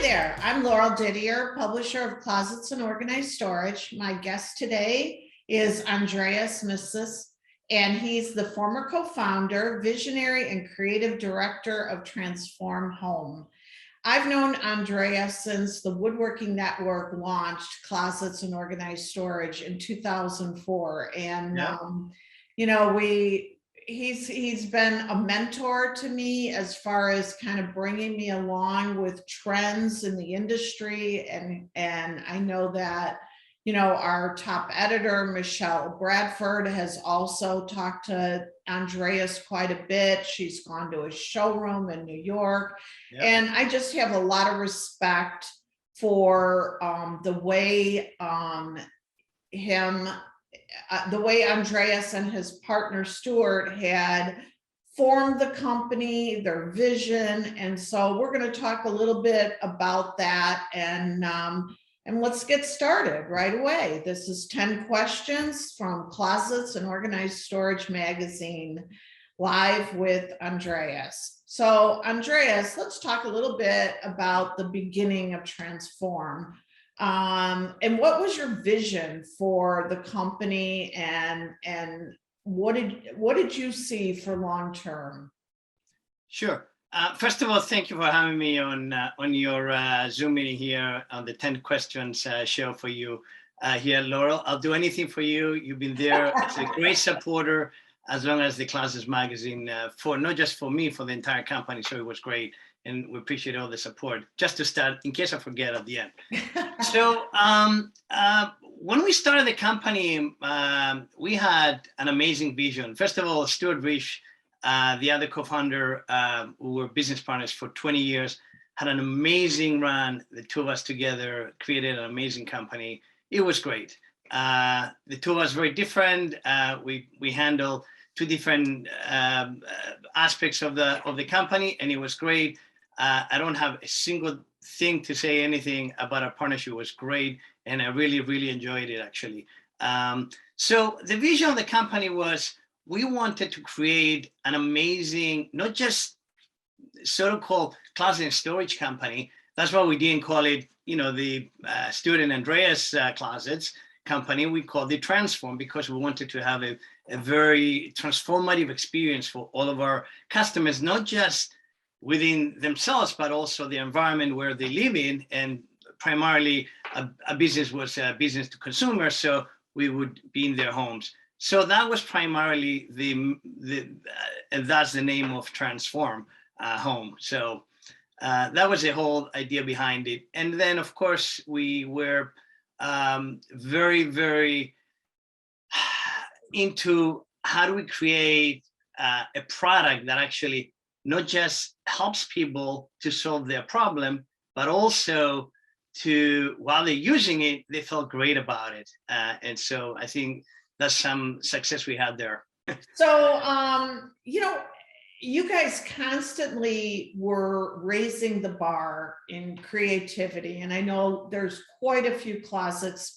there. I'm Laurel Didier, publisher of Closets and Organized Storage. My guest today is Andreas Messis, and he's the former co-founder, visionary, and creative director of Transform Home. I've known Andreas since the Woodworking Network launched Closets and Organized Storage in 2004. And, he's been a mentor to me as far as kind of bringing me along with trends in the industry. And I know that, our top editor, Michelle Bradford, has also talked to Andreas quite a bit. She's gone to his showroom in New York. Yep. And I just have a lot of respect for the way Andreas and his partner Stuart had formed the company, their vision. And so we're going to talk a little bit about that, and let's get started right away. This is 10 questions from Closets and Organized Storage magazine, live with Andreas. So Andreas, let's talk a little bit about the beginning of Transform. And what was your vision for the company, and what did you see for long term? Sure. First of all, thank you for having me on your Zoom meeting here on the 10 questions show for you here, Laurel. I'll do anything for you. You've been there as a great supporter, as long as the Closets magazine, for not just for me, for the entire company. So it was great. And we appreciate all the support. Just to start, in case I forget at the end. So when we started the company, we had an amazing vision. First of all, Stuart Rich, the other co-founder, who were business partners for 20 years, had an amazing run. The two of us together created an amazing company. It was great. The two of us very different. We handle two different aspects of the company, and it was great. I don't have a single thing to say anything about our partnership. It was great, and I really, really enjoyed it, actually. So the vision of the company was, we wanted to create an amazing, not just so-called closet and storage company. That's why we didn't call it, the Stuart and Andreas Closets company. We called it Transform, because we wanted to have a very transformative experience for all of our customers, not just within themselves, but also the environment where they live in. And primarily a business was a business to consumer, so we would be in their homes. So that was primarily and that's the name of Transform Home. So that was the whole idea behind it. And then, of course, we were very, very into how do we create a product that actually not just helps people to solve their problem, but also while they're using it, they felt great about it. And so I think that's some success we had there. So, you guys constantly were raising the bar in creativity. And I know there's quite a few closets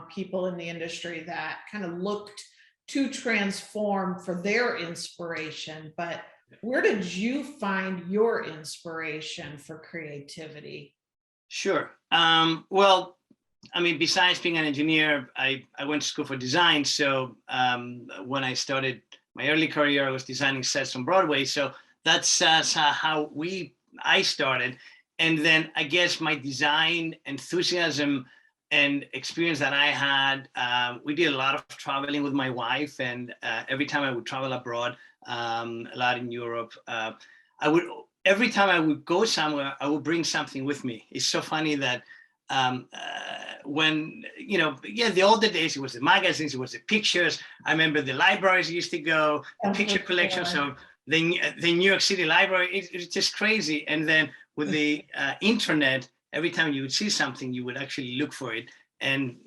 people in the industry that kind of looked to Transform for their inspiration, but where did you find your inspiration for creativity? Sure. Well, I mean, besides being an engineer, I went to school for design. So when I started my early career, I was designing sets on Broadway. So that's how I started. And then I guess my design enthusiasm and experience that I had, we did a lot of traveling with my wife. And every time I would travel abroad, a lot in Europe, every time I would go somewhere, I would bring something with me. It's so funny that when, the older days, it was the magazines, it was the pictures. I remember the libraries used to go, the picture collections of the New York City Library. It's just crazy. And then with the internet, every time you would see something, you would actually look for it. And,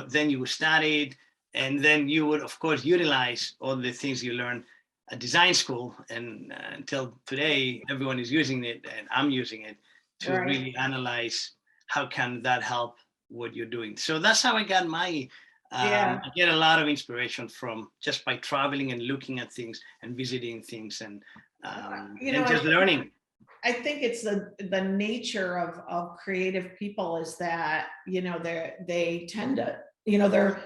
then you would study it. And then you would, of course, utilize all the things you learned at design school. And until today, everyone is using it, and I'm using it to really analyze how can that help what you're doing. So that's how I got I get a lot of inspiration from just by traveling and looking at things and visiting things and just learning. I think it's the nature of creative people is that, they tend to, they're,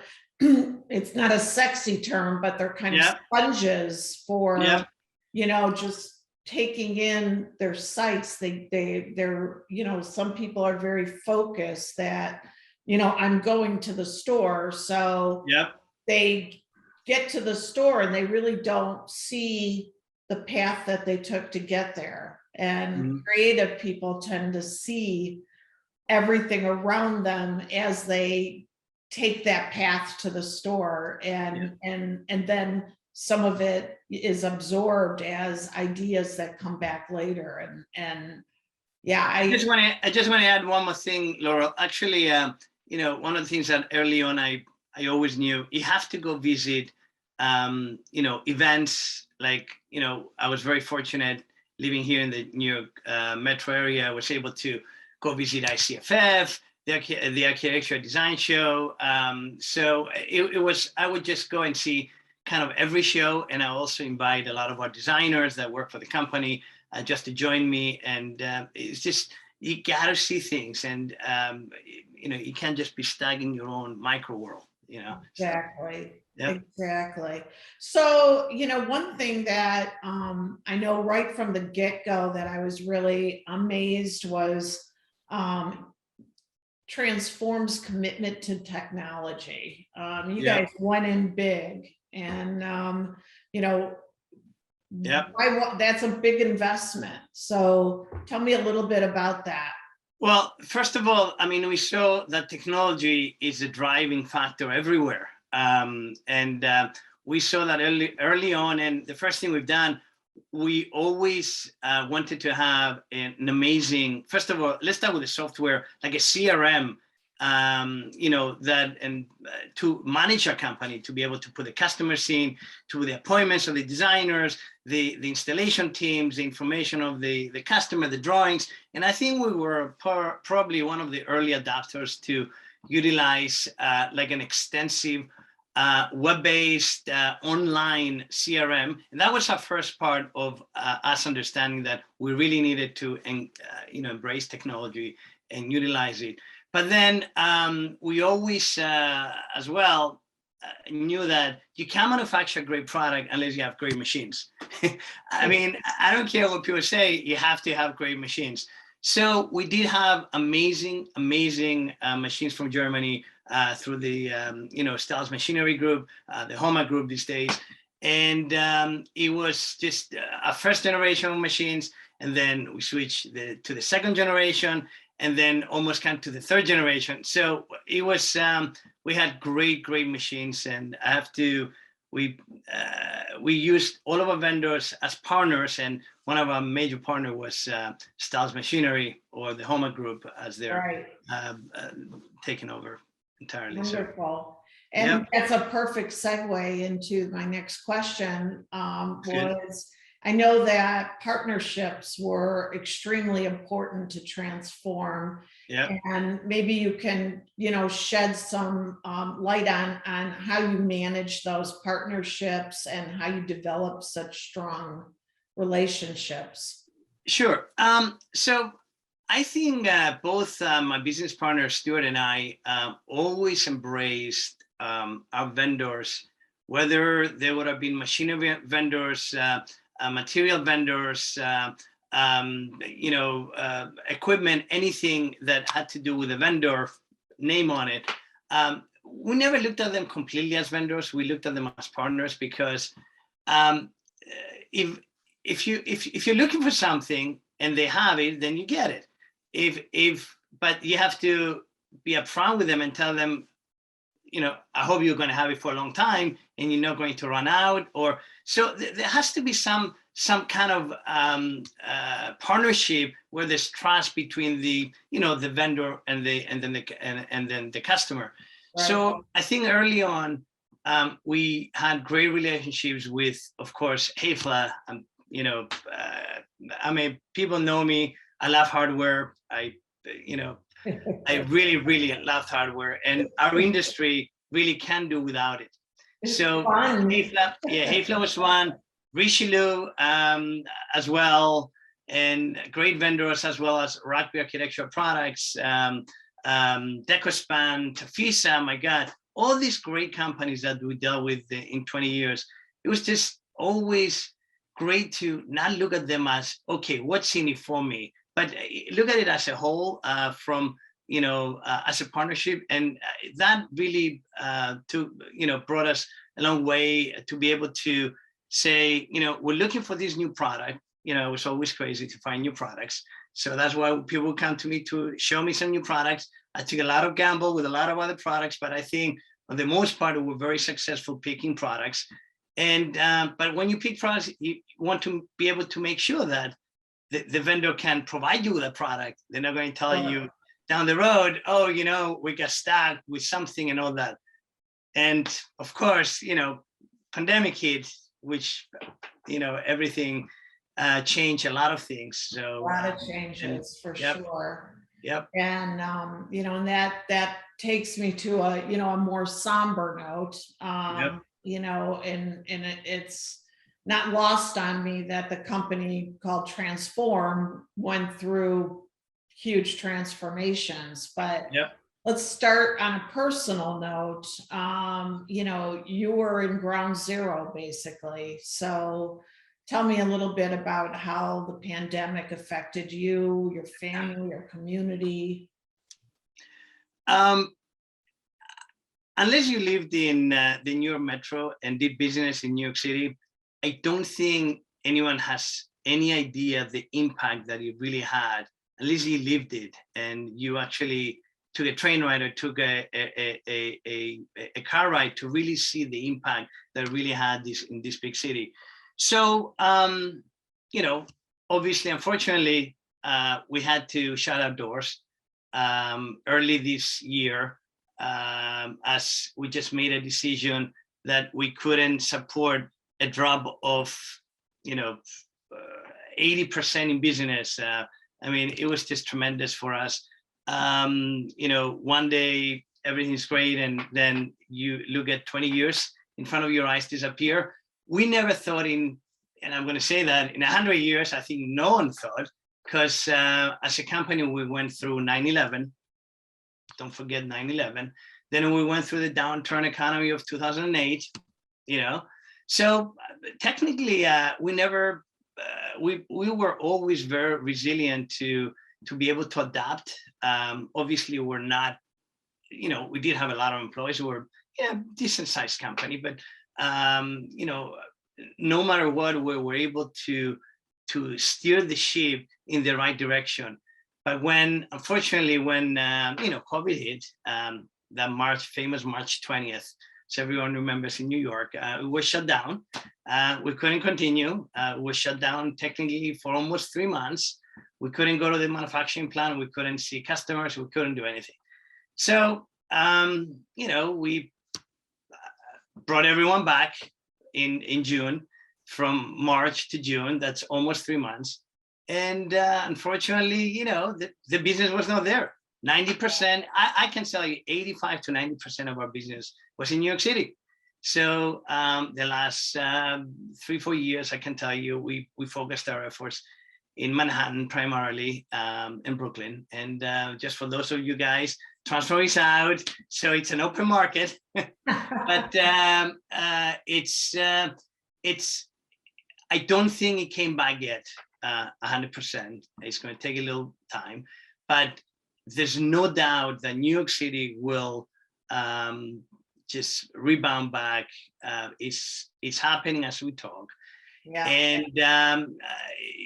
it's not a sexy term, but they're kind of Yeah, sponges for, yeah, just taking in their sights. They're, some people are very focused that, I'm going to the store. So yeah. they get to the store and they really don't see the path that they took to get there. And Mhm. creative people tend to see everything around them as they take that path to the store, Yeah. and then some of it is absorbed as ideas that come back later. And yeah, I just want to add one more thing, Laurel. Actually, one of the things that early on I always knew you have to go visit, events like, I was very fortunate living here in the New York metro area. I was able to go visit ICFF, the Architecture Design Show. So it was, I would just go and see kind of every show. And I also invite a lot of our designers that work for the company just to join me. And it's just, you got to see things, and you can't just be stuck in your own micro world. exactly. Yeah. Exactly. So, one thing that I know right from the get-go that I was really amazed was um, Transform's commitment to technology. You Yeah. guys went in big, and you know, Yeah. that's a big investment. So tell me a little bit about that. Well, first of all, I mean, we saw that technology is a driving factor everywhere. And we saw that early on. And the first thing we've done, we always wanted to have an amazing, first of all, let's start with the software, like a CRM, that, and to manage our company, to be able to put the customers in, to the appointments of the designers, the installation teams, the information of the customer, the drawings. And I think we were probably one of the early adopters to utilize like an extensive web-based online CRM. And that was our first part of us understanding that we really needed to embrace technology and utilize it. But then we always as well knew that you can't manufacture a great product unless you have great machines. I mean, I don't care what people say, you have to have great machines. So we did have amazing machines from Germany through the Styles Machinery Group, the Homa Group these days. And it was just our first generation of machines. And then we switched to the second generation, and then almost come to the third generation. So it was, we had great machines. And we used all of our vendors as partners, and one of our major partners was Styles Machinery, or the Homa Group, as they're taking over entirely. Wonderful. So, and that's a perfect segue into my next question. Was I know that partnerships were extremely important to Transform. And maybe you can, shed some light on how you manage those partnerships and how you develop such strong relationships. Sure. So I think both my business partner, Stuart, and I always embraced our vendors, whether they would have been machinery vendors, material vendors, equipment, anything that had to do with a vendor name on it. We never looked at them completely as vendors. We looked at them as partners, because if you're looking for something and they have it, then you get it. But you have to be upfront with them and tell them, I hope you're going to have it for a long time and you're not going to run out. Or so there has to be some kind of partnership where there's trust between the vendor and then the customer. Right. So I think early on we had great relationships with, of course, Hefla. I mean, people know me. I love hardware. I really loved hardware, and our industry really can't do without it. So Hefla was one, Richelieu as well. and great vendors as well as Rugby Architectural Products, DecoSpan, Tafisa, my God, all these great companies that we dealt with in 20 years. It was just always great to not look at them as, okay, what's in it for me, but look at it as a whole, from, as a partnership. And that really brought us a long way to be able to say, we're looking for this new product. It's always crazy to find new products. So that's why people come to me to show me some new products. I took a lot of gamble with a lot of other products, but I think for the most part, we're very successful picking products. And but when you pick products, you want to be able to make sure that the vendor can provide you with a product. They're not going to tell you down the road, oh, we got stuck with something and all that. And of course, pandemic hit, which, everything changed a lot things. So A lot of changes for sure. Yep. And, and that takes me to a more somber note, and it's not lost on me that the company called Transform went through huge transformations, but let's start on a personal note. You were in ground zero basically. So tell me a little bit about how the pandemic affected you, your family, your community. Unless you lived in the New York Metro and did business in New York City, I don't think anyone has any idea the impact that it really had, unless you lived it and you actually took a train ride or took a car ride to really see the impact that really had this in this big city. So, obviously, unfortunately, we had to shut our doors early this year, as we just made a decision that we couldn't support a drop of, 80% in business. It was just tremendous for us. One day everything's great, and then you look at 20 years in front of your eyes disappear. We never thought and I'm going to say that in 100 years, I think no one thought, because as a company, we went through 9/11. Don't forget 9/11. Then we went through the downturn economy of 2008, So technically, we never, we were always very resilient to be able to adapt. Obviously, we're not, we did have a lot of employees. We were a decent sized company, but no matter what, we were able to steer the ship in the right direction. But unfortunately, when COVID hit, that famous March 20th, so everyone remembers in New York, it was shut down. We couldn't continue. We were shut down technically for almost 3 months. We couldn't go to the manufacturing plant. We couldn't see customers. We couldn't do anything. So, we brought everyone back in June, from March to June. That's almost 3 months. And unfortunately, the business was not there. 90%, I can tell you 85 to 90% of our business was in New York City. So the last 3-4 years, I can tell you, we focused our efforts in Manhattan primarily, in Brooklyn. And just for those of you guys, Transform is out, so it's an open market. But it's I don't think it came back yet 100%. It's going to take a little time, but there's no doubt that New York City will just rebound back. It's happening as we talk. Yeah. And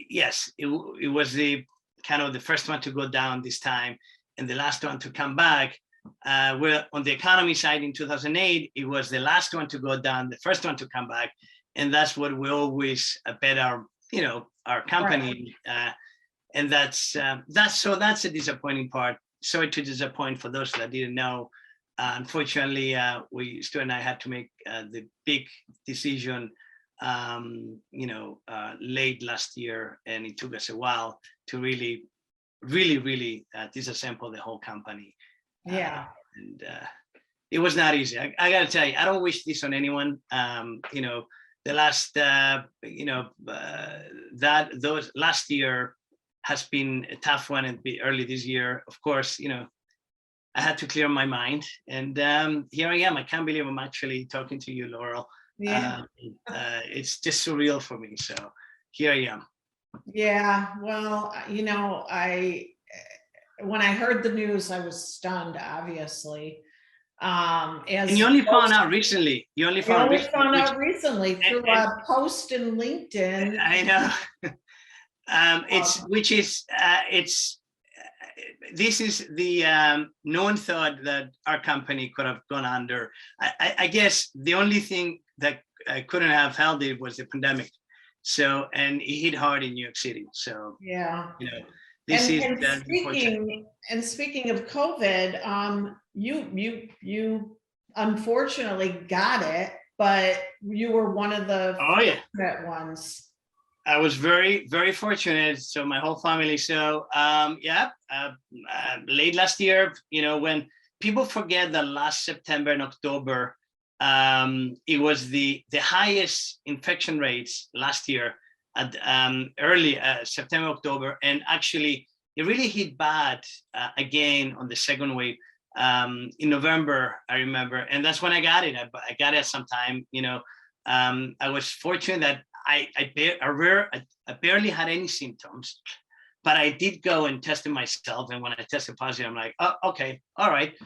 yes, it was the kind of the first one to go down this time, and the last one to come back. Well, on the economy side in 2008, it was the last one to go down, the first one to come back, and that's what we always bet our company. Right. And that's a disappointing part. Sorry to disappoint for those that didn't know. Unfortunately, Stu and I had to make the big decision, late last year, and it took us a while to really disassemble the whole company. Yeah. And it was not easy. I got to tell you, I don't wish this on anyone. the last, those last year has been a tough one, and early this year, of course, I had to clear my mind, and here I am. I can't believe I'm actually talking to you, Laurel. Yeah. It's just surreal for me. So here I am. Yeah. Well, when I heard the news, I was stunned, obviously. And you only found out recently. You only I found only recently, found out recently through a post in LinkedIn. I know. This is the no one thought that our company could have gone under. I guess the only thing that couldn't have held it was the pandemic. So, and it hit hard in New York City. So, Yeah. this is and speaking of COVID, you unfortunately got it, but you were one of the fortunate ones. I was very, very fortunate. So my whole family. So late last year, when people forget that last September and October, it was the highest infection rates last year at early September, October, and actually it really hit bad again on the second wave in November, I remember, and that's when I got it. I got it sometime. I was fortunate that I barely had any symptoms, but I did go and tested myself. And when I tested positive, I'm like, oh, okay, all right.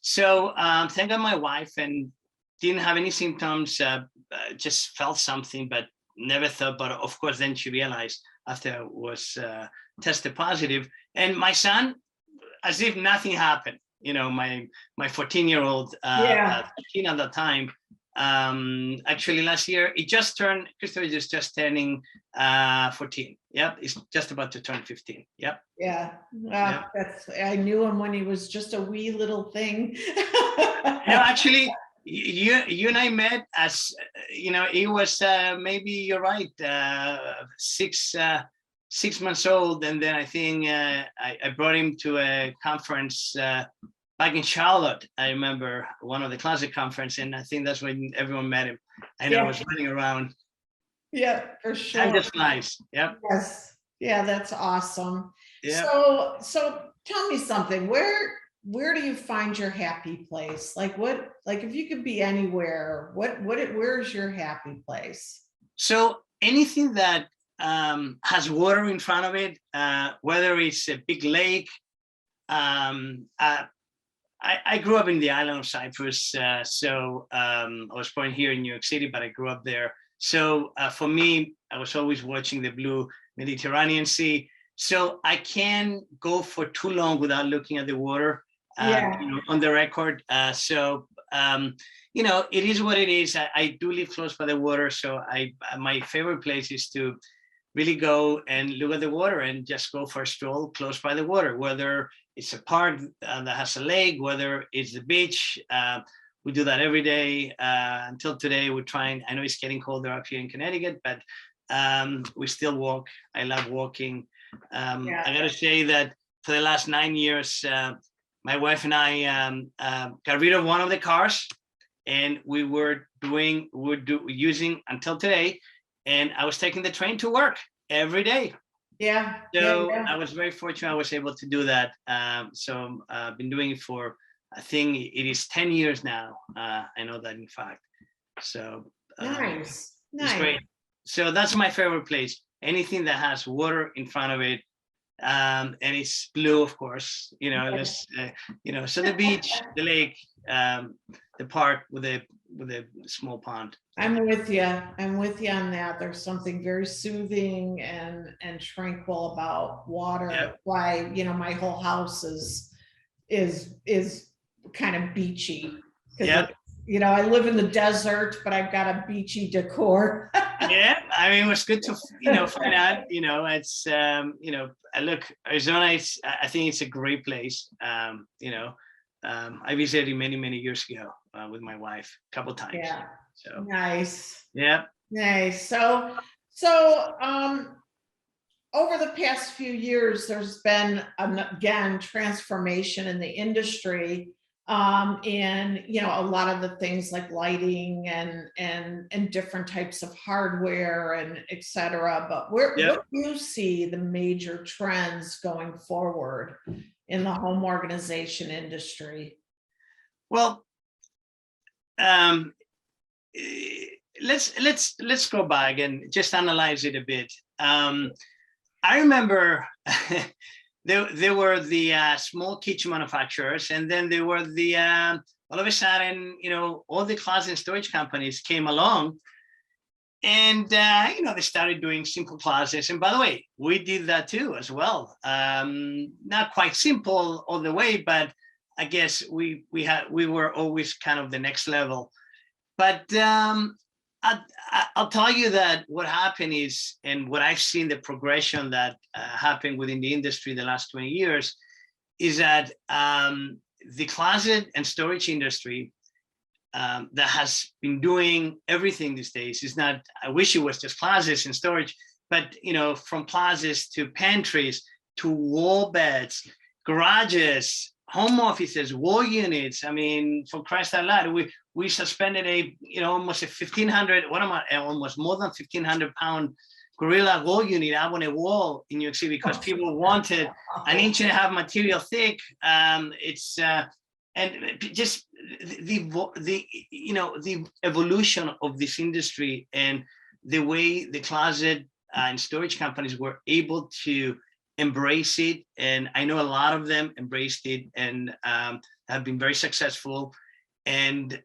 So thank God my wife and didn't have any symptoms, just felt something, but never thought. But of course, then she realized after I was tested positive. And my son, as if nothing happened. My 14-year-old, 13 at the time, actually last year Christopher is just turning 14. Yep, he's just about to turn 15. Yep. Yeah. I knew him when he was just a wee little thing. Actually, you and I met as he was maybe, you're right, 6 months old, and then I think I brought him to a conference back in Charlotte. I remember one of the classic conference, and I think that's when everyone met him. I know I was running around. Yeah, for sure. Time just flies. Yep. Yes. Yeah, that's awesome. Yeah. So tell me something. Where do you find your happy place? Like if you could be anywhere, where's your happy place? So anything that has water in front of it, whether it's a big lake. I grew up in the island of Cyprus, so I was born here in New York City, but I grew up there. So for me, I was always watching the blue Mediterranean Sea. So I can't go for too long without looking at the water on the record. It is what it is. I do live close by the water, so my favorite place is to really go and look at the water and just go for a stroll close by the water, whether it's a park that has a lake, whether it's the beach. We do that every day. Until today, we're trying. I know it's getting colder up here in Connecticut, but we still walk. I love walking. I gotta say that for the last 9 years, my wife and I got rid of one of the cars, and we were using until today. And I was taking the train to work every day. Yeah. So I was very fortunate I was able to do that. So I've been doing it for, I think it is 10 years now. I know that in fact. So nice. It's great. So that's my favorite place. Anything that has water in front of it. And it's blue, of course, so the beach, the lake, the park with a small pond. I'm with you on that. There's something very soothing and tranquil about water. Yep. Why, my whole house is kind of beachy. Yeah. I live in the desert, but I've got a beachy decor. Yeah, I mean, it was good to find out. It's look, Arizona. I think it's a great place. I visited many years ago with my wife a couple times. Yeah. So nice. Yeah. Nice. So over the past few years, there's been again transformation in the industry. in, you know, a lot of the things like lighting and different types of hardware and et cetera. But Yeah. what do you see the major trends going forward in the home organization industry? Well, let's go back and just analyze it a bit. I remember there were the small kitchen manufacturers, and then there were the all of a sudden, you know, all the closet and storage companies came along, and you know, they started doing simple closets. And by the way, we did that too as well. Not quite simple all the way, but I guess we were always kind of the next level. But I'll tell you that what happened is, and what I've seen the progression that happened within the industry the last 20 years, is that the closet and storage industry that has been doing everything these days is not, I wish it was just closets and storage, but you know, from closets to pantries to wall beds, garages, home offices, wall units. I mean, for Christ out loud, we suspended almost a 1,500, almost more than 1,500 pound gorilla wall unit out on a wall in New York City because people wanted an 1.5 inch material thick. And just the evolution of this industry and the way the closet and storage companies were able to embrace it, and I know a lot of them embraced it and have been very successful. And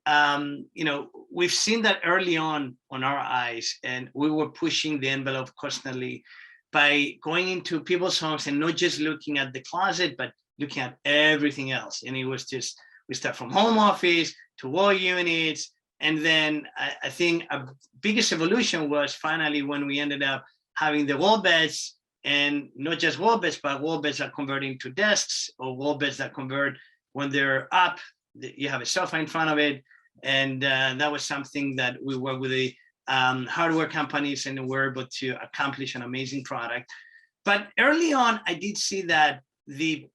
you know, we've seen that early on our eyes, and we were pushing the envelope constantly by going into people's homes and not just looking at the closet, but looking at everything else. And it was just, we start from home office to wall units, and then I think our biggest evolution was finally when we ended up having the wall beds. And not just wall beds, but wall beds that convert into desks, or wall beds that convert when they're up, you have a sofa in front of it. And that was something that we worked with the hardware companies, and were able to accomplish an amazing product. But early on, I did see that the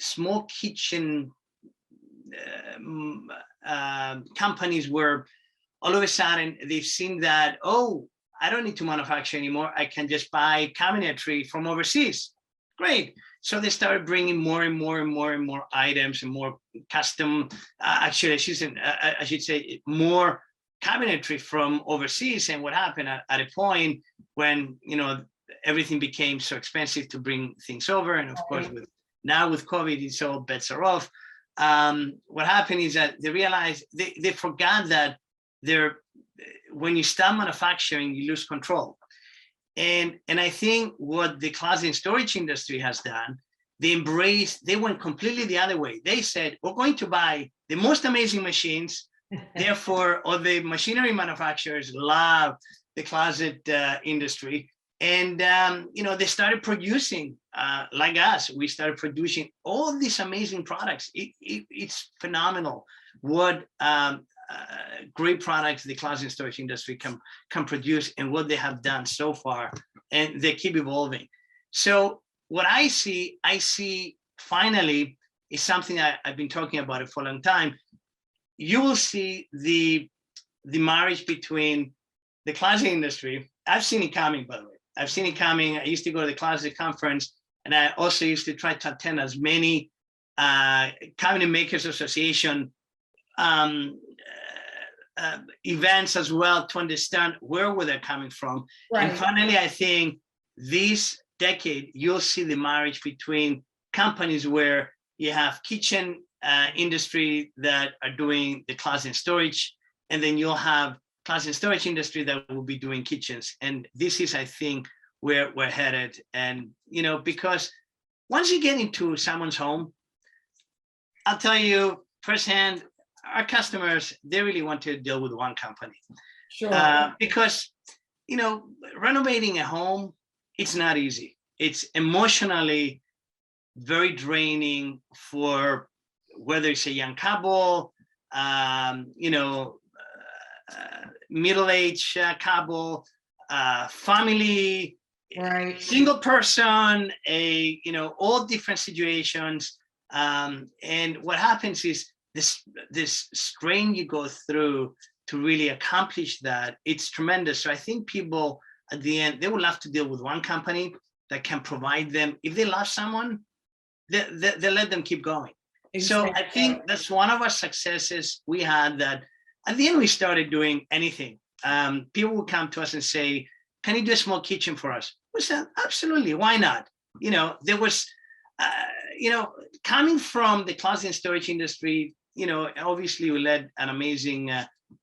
small kitchen companies were, all of a sudden, they've seen that, oh, I don't need to manufacture anymore. I can just buy cabinetry from overseas. Great. So they started bringing more and more and more and more items and more custom, actually, I should say more cabinetry from overseas. And what happened at a point when, you know, everything became so expensive to bring things over. And of course, now with COVID, it's all bets are off. What happened is that they realized they forgot that when you start manufacturing, you lose control. And I think what the closet and storage industry has done, they went completely the other way. They said, we're going to buy the most amazing machines. Therefore, all the machinery manufacturers love the closet industry. And, you know, they started producing, like us, we started producing all these amazing products. It's phenomenal what great products the closet and storage industry can produce, and what they have done so far, and they keep evolving. So what I see finally is something I've been talking about it for a long time. You will see the marriage between the closet industry. I've seen it coming, by the way. I've seen it coming. I used to go to the closet conference, and I also used to try to attend as many Cabinet Makers Association events as well, to understand where were they coming from. Right. And finally, I think this decade, you'll see the marriage between companies where you have kitchen industry that are doing the closet and storage, and then you'll have closet and storage industry that will be doing kitchens. And this is, I think, where we're headed. And, you know, because once you get into someone's home, I'll tell you firsthand, our customers, they really want to deal with one company. Sure. Because, you know, renovating a home, it's not easy. It's emotionally very draining for whether it's a young couple, you know, middle-aged couple, family, right, single person, you know, all different situations. And what happens is this strain you go through to really accomplish that, it's tremendous. So I think people at the end, they would love to deal with one company that can provide them. If they love someone, they let them keep going. Exactly. So I think that's one of our successes we had, that at the end we started doing anything. People would come to us and say, can you do a small kitchen for us? We said, absolutely, why not? You know, there was, you know, coming from the closet and storage industry, you know, obviously we led an amazing,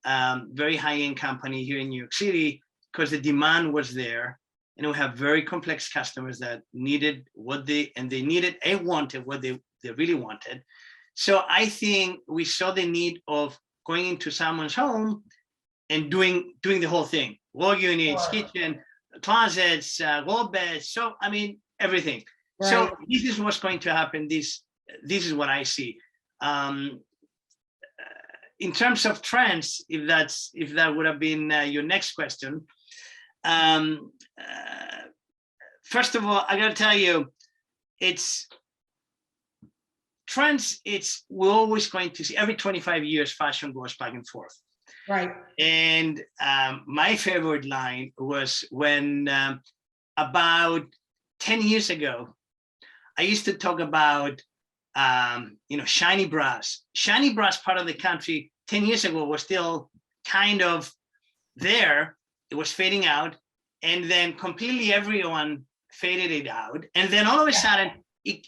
very high-end company here in New York City because the demand was there. And we have very complex customers that needed what they needed and wanted what they really wanted. So I think we saw the need of going into someone's home and doing the whole thing: wall units, kitchen, closets, wall beds. So I mean everything. Right. So this is what's going to happen. This is what I see. In terms of trends, if that would have been your next question. First of all, I gotta tell you, it's trends. We're always going to see, every 25 years, fashion goes back and forth. Right. And my favorite line was when about 10 years ago, I used to talk about, you know, shiny brass. Shiny brass part of the country 10 years ago was still kind of there. It was fading out, and then completely everyone faded it out. And then all of a sudden,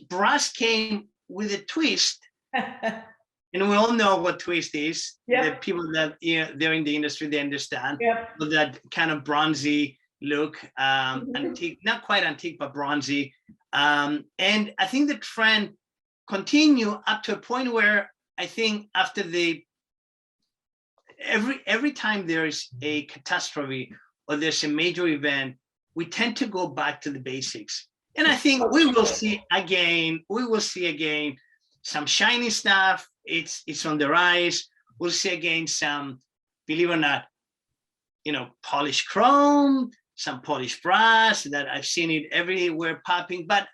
brass came with a twist. And we all know what twist is. Yep. The people that, you know, they're in the industry, they understand. Yep. That kind of bronzy look, antique, not quite antique, but bronzy. And I think the trend continue up to a point where I think after every time there's a catastrophe or there's a major event, we tend to go back to the basics. And I think we will see again some shiny stuff. It's on the rise. We'll see again some, believe it or not, you know, polished chrome, some polished brass that I've seen it everywhere popping. But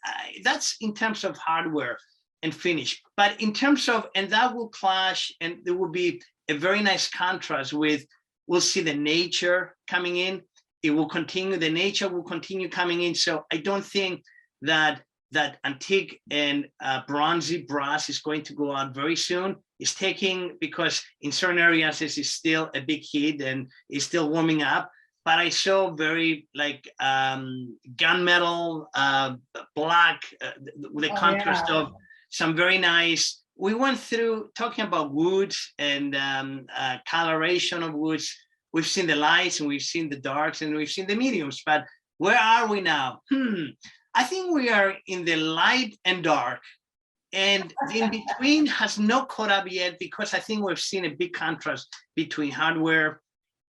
that's in terms of hardware and finish. But in terms of, and that will clash, and there will be a very nice contrast with, we'll see the nature coming in. It will continue, the nature will continue coming in. So I don't think that antique and bronzy brass is going to go out very soon. It's taking, because in certain areas this is still a big heat and it's still warming up. But I saw very like gunmetal, black, with a contrast of some very nice. We went through talking about woods and coloration of woods. We've seen the lights and we've seen the darks and we've seen the mediums, but where are we now? I think we are in the light and dark, and the in between has not caught up yet, because I think we've seen a big contrast between hardware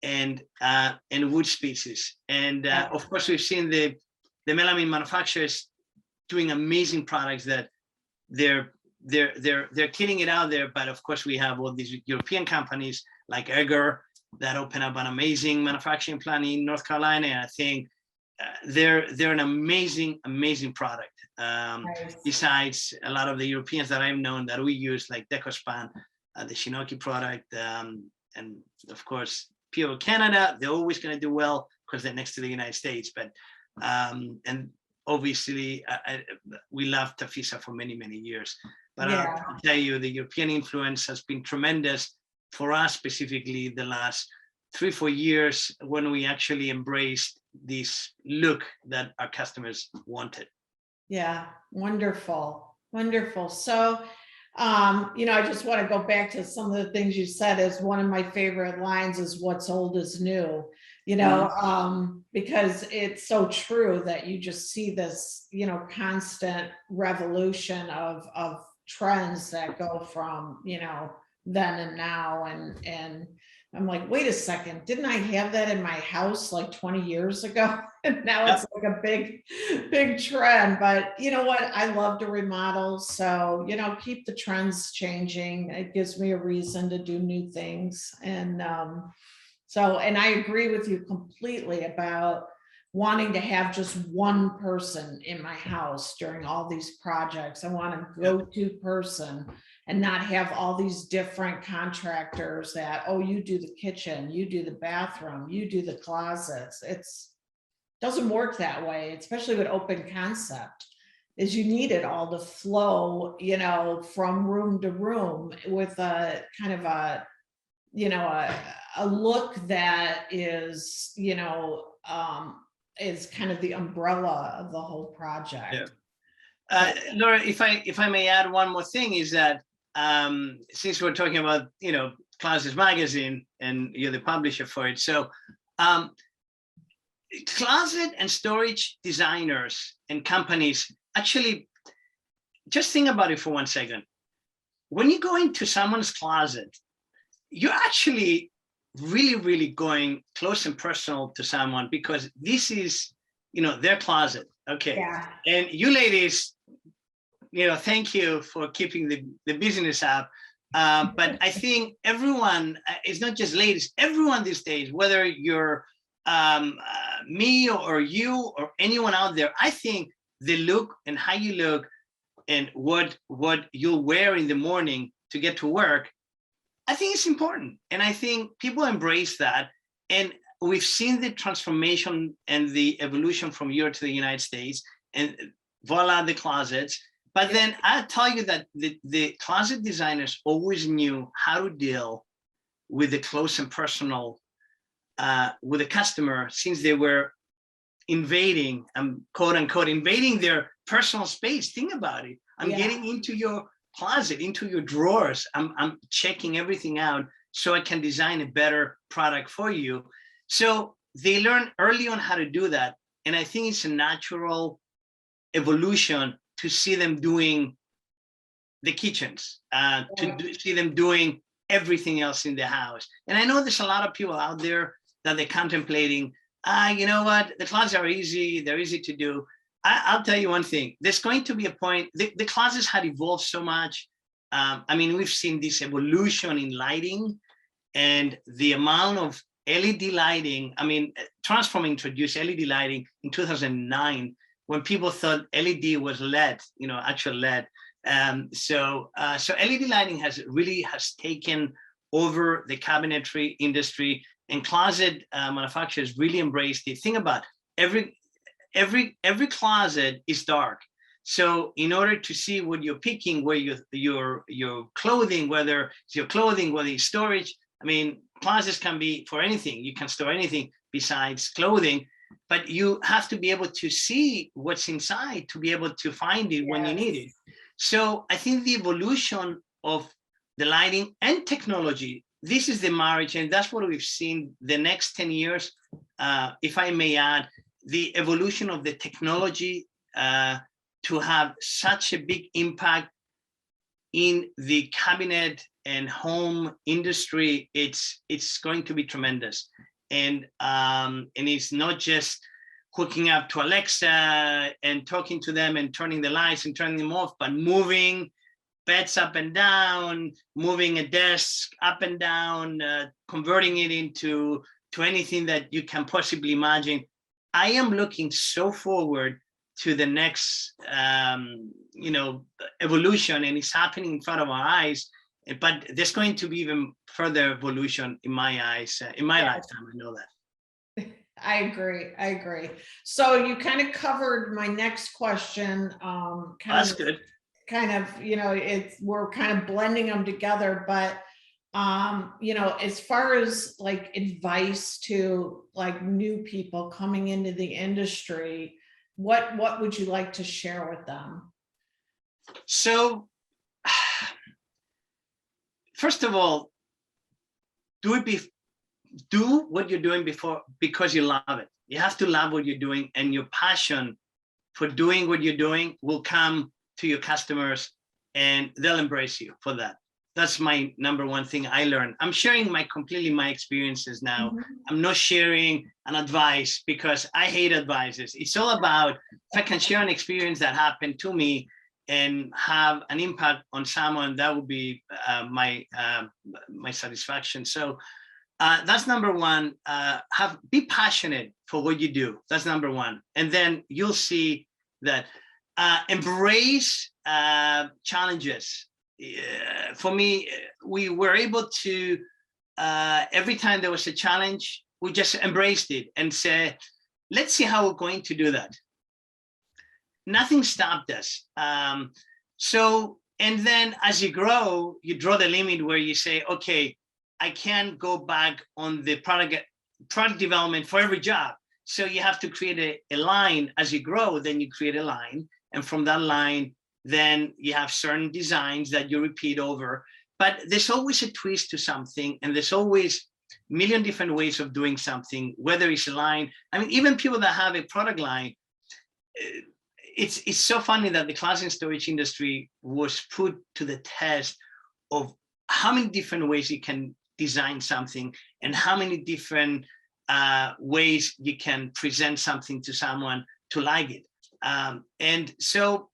and wood species. And of course, we've seen the melamine manufacturers doing amazing products that they're killing it out there. But of course, we have all these European companies like Egger that open up an amazing manufacturing plant in North Carolina. And I think they're an amazing product. Nice. Besides a lot of the Europeans that I've known that we use, like DecoSpan, the Shinoki product, and of course, Pure Canada, they're always going to do well because they're next to the United States. But and obviously, we love Tafisa for many years. But I'll tell you, the European influence has been tremendous for us, specifically the last 3-4 years, when we actually embraced this look that our customers wanted. Yeah, wonderful. So, you know, I just want to go back to some of the things you said. As one of my favorite lines is, "What's old is new," you know, because it's so true that you just see this, you know, constant revolution of trends that go from, you know, then and now. And I'm like, wait a second, didn't I have that in my house like 20 years ago? And now it's like a big trend. But you know what? I love to remodel. So, you know, keep the trends changing. It gives me a reason to do new things. And and I agree with you completely about wanting to have just one person in my house during all these projects. I want a go-to person. and not have all these different contractors that, oh, you do the kitchen, you do the bathroom, you do the closets. Doesn't work that way, especially with open concept, is you need it all to flow, you know, from room to room with a kind of a, you know, a look that is, you know, is kind of the umbrella of the whole project. Yeah. Laura, if I may add one more thing, is that since we're talking about, you know, Closets Magazine and you're the publisher for it, so closet and storage designers and companies, actually, just think about it for 1 second. When you go into someone's closet, you're actually really, really going close and personal to someone, because this is, you know, their closet. Okay. Yeah. And you ladies, you know, thank you for keeping the business up. But I think everyone, it's not just ladies, everyone these days, whether you're me or you or anyone out there, I think the look and how you look and what you'll wear in the morning to get to work, I think it's important. And I think people embrace that. And we've seen the transformation and the evolution from Europe to the United States, and voila, the closets. But then I'll tell you that the closet designers always knew how to deal with the close and personal with the customer, since they were invading, quote unquote, invading their personal space. Think about it. I'm getting into your closet, into your drawers. I'm checking everything out so I can design a better product for you. So they learn early on how to do that. And I think it's a natural evolution to see them doing the kitchens, see them doing everything else in the house. And I know there's a lot of people out there that they're contemplating, you know what, the closets are easy, they're easy to do. I'll tell you one thing, there's going to be a point, the closets had evolved so much. I mean, we've seen this evolution in lighting and the amount of LED lighting. I mean, Transform introduced LED lighting in 2009 when people thought LED was LED, you know, actual LED. So LED lighting has taken over the cabinetry industry, and closet manufacturers really embraced it. Think about every closet is dark. So in order to see what you're picking, where your clothing, whether it's your clothing, whether it's storage, I mean, closets can be for anything. You can store anything besides clothing, but you have to be able to see what's inside to be able to find it when you need it. So I think the evolution of the lighting and technology, this is the marriage, and that's what we've seen the next 10 years. If I may add, the evolution of the technology to have such a big impact in the cabinet and home industry, it's going to be tremendous. And it's not just hooking up to Alexa and talking to them and turning the lights and turning them off, but moving beds up and down, moving a desk up and down, converting it into anything that you can possibly imagine. I am looking so forward to the next, evolution, and it's happening in front of our eyes. But there's going to be even further evolution in my eyes, in my lifetime. I know that. I agree. So you kind of covered my next question. That's good. Kind of, we're kind of blending them together, but as far as like advice to like new people coming into the industry, what would you like to share with them? So, first of all, do what you're doing because you love it. You have to love what you're doing, and your passion for doing what you're doing will come to your customers, and they'll embrace you for that. That's my number one thing I learned. I'm sharing my experiences now. Mm-hmm. I'm not sharing an advice because I hate advices. It's all about if I can share an experience that happened to me and have an impact on someone, that would be my satisfaction. So that's number one. Be passionate for what you do. That's number one. And then you'll see that embrace challenges. for me, we were able to, every time there was a challenge, we just embraced it and said, let's see how we're going to do that. Nothing stopped us. And then as you grow, you draw the limit where you say, okay, I can't go back on the product development for every job. So you have to create a line. As you grow, then you create a line. And from that line, then you have certain designs that you repeat over. But there's always a twist to something, and there's always a million different ways of doing something, whether it's a line. I mean, even people that have a product line, it's so funny that the closet storage industry was put to the test of how many different ways you can design something and how many different ways you can present something to someone to like it. And so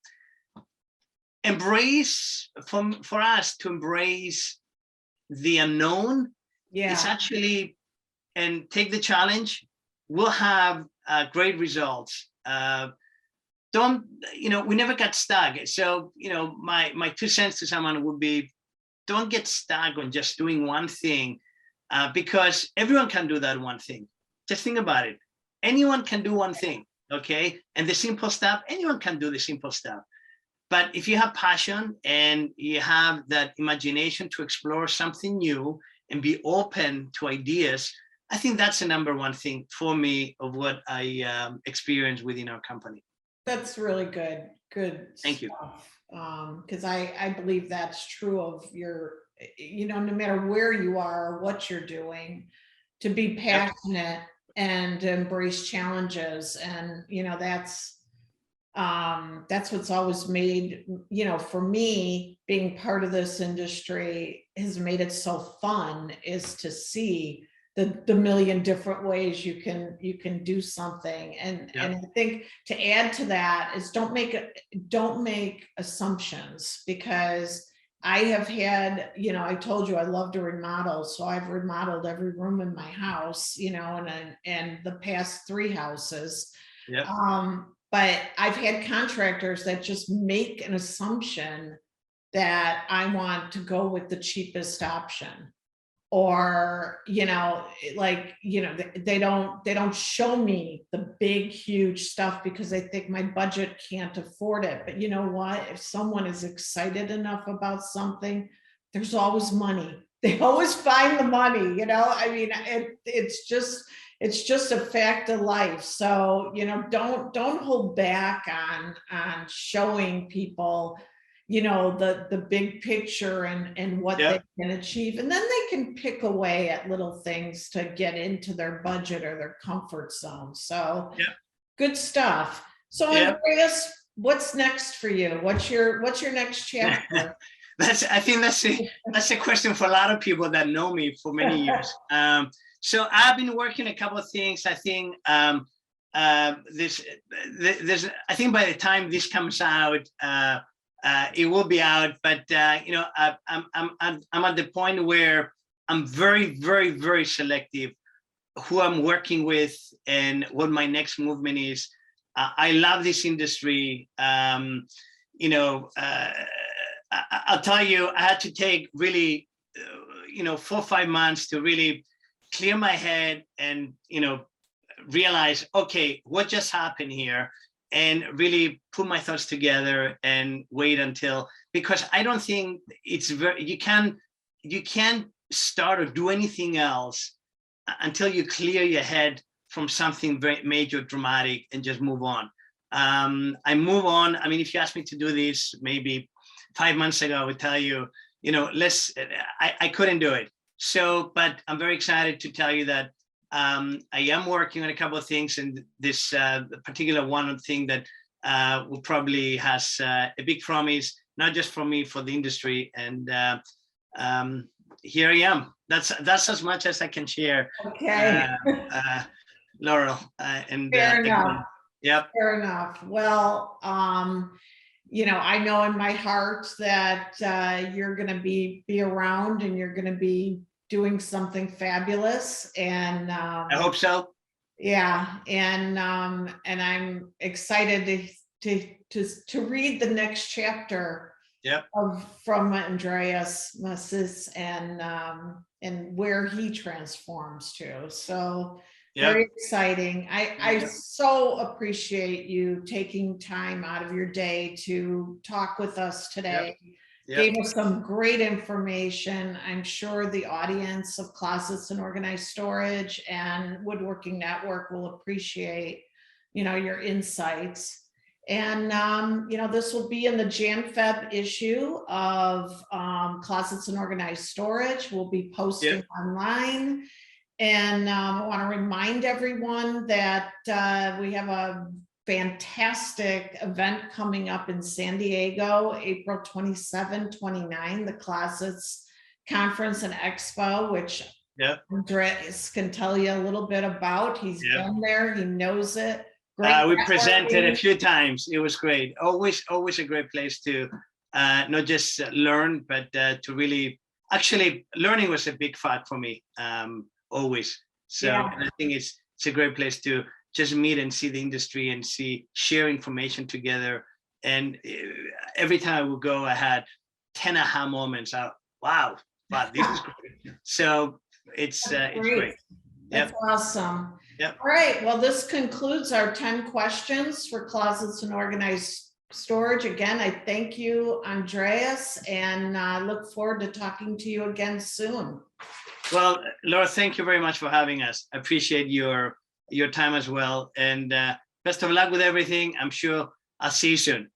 embrace, for us to embrace the unknown, it's actually, and take the challenge, we'll have great results. Don't, we never got stuck. So, my 2 cents to someone would be, don't get stuck on just doing one thing, because everyone can do that one thing. Just think about it. Anyone can do one thing, okay? And the simple stuff, anyone can do the simple stuff. But if you have passion and you have that imagination to explore something new and be open to ideas, I think that's the number one thing for me of what I experience within our company. That's really good. Good. Thank you. Because I believe that's true of your, no matter where you are, or what you're doing, to be passionate and embrace challenges. And, that's what's always made, for me, being part of this industry has made it so fun, is to see the million different ways you can do something. And I think to add to that is don't make assumptions, because I have had, I told you I love to remodel, so I've remodeled every room in my house, and the past 3 houses. But I've had contractors that just make an assumption that I want to go with the cheapest option, or they don't show me the big huge stuff because they think my budget can't afford it. But you know what, if someone is excited enough about something, there's always money. They always find the money. I mean, it's just a fact of life. So don't hold back on showing people the big picture and what they can achieve. And then they can pick away at little things to get into their budget or their comfort zone. So good stuff. So Andreas, what's next for you? What's your next chapter? I think that's a question for a lot of people that know me for many years. So I've been working a couple of things. I think I think by the time this comes out, it will be out, but I'm at the point where I'm very, very, very selective who I'm working with and what my next movement is. I love this industry. I'll tell you, I had to take really, 4 or 5 months to really clear my head and, realize, okay, what just happened here? And really put my thoughts together and wait until, because I don't think it's you can't start or do anything else until you clear your head from something very major, dramatic, and just move on. I move on. I mean, if you asked me to do this maybe 5 months ago, I would tell you, I couldn't do it. So, but I'm very excited to tell you that I am working on a couple of things, and this particular one thing that will probably has a big promise, not just for me, for the industry. And here I am. That's as much as I can share. Okay. Laurel. Fair enough. Yep. Fair enough. Well, I know in my heart that you're going to be around, and you're going to be doing something fabulous. And I hope so. Yeah, and I'm excited to read the next chapter Yep. from Andreas Messis and where he transforms to. So very Yep. exciting. I Yep. so appreciate you taking time out of your day to talk with us today. Yep. Gave us some great information. I'm sure the audience of Closets and Organized Storage and Woodworking Network will appreciate, your insights. And, this will be in the Jan-Feb issue of Closets and Organized Storage. We'll be posting Yep. online. And I want to remind everyone that we have a fantastic event coming up in San Diego, April 27, 29, the Closets Conference and Expo, which Yep. Andreas can tell you a little bit about. He's Yep. been there, he knows it. Great We presented a networking. few times. It was great. Always a great place to not just learn, but to really, actually, learning was a big fact for me, always. So Yeah. I think it's a great place to just meet and see the industry and share information together. And every time I would go, I had 10 aha moments. Wow, this is great. So it's great. That's awesome. Yep. All right. Well, this concludes our 10 questions for Closets and Organized Storage. Again, I thank you, Andreas, and look forward to talking to you again soon. Well, Laura, thank you very much for having us. I appreciate your time as well. And best of luck with everything. I'm sure I'll see you soon.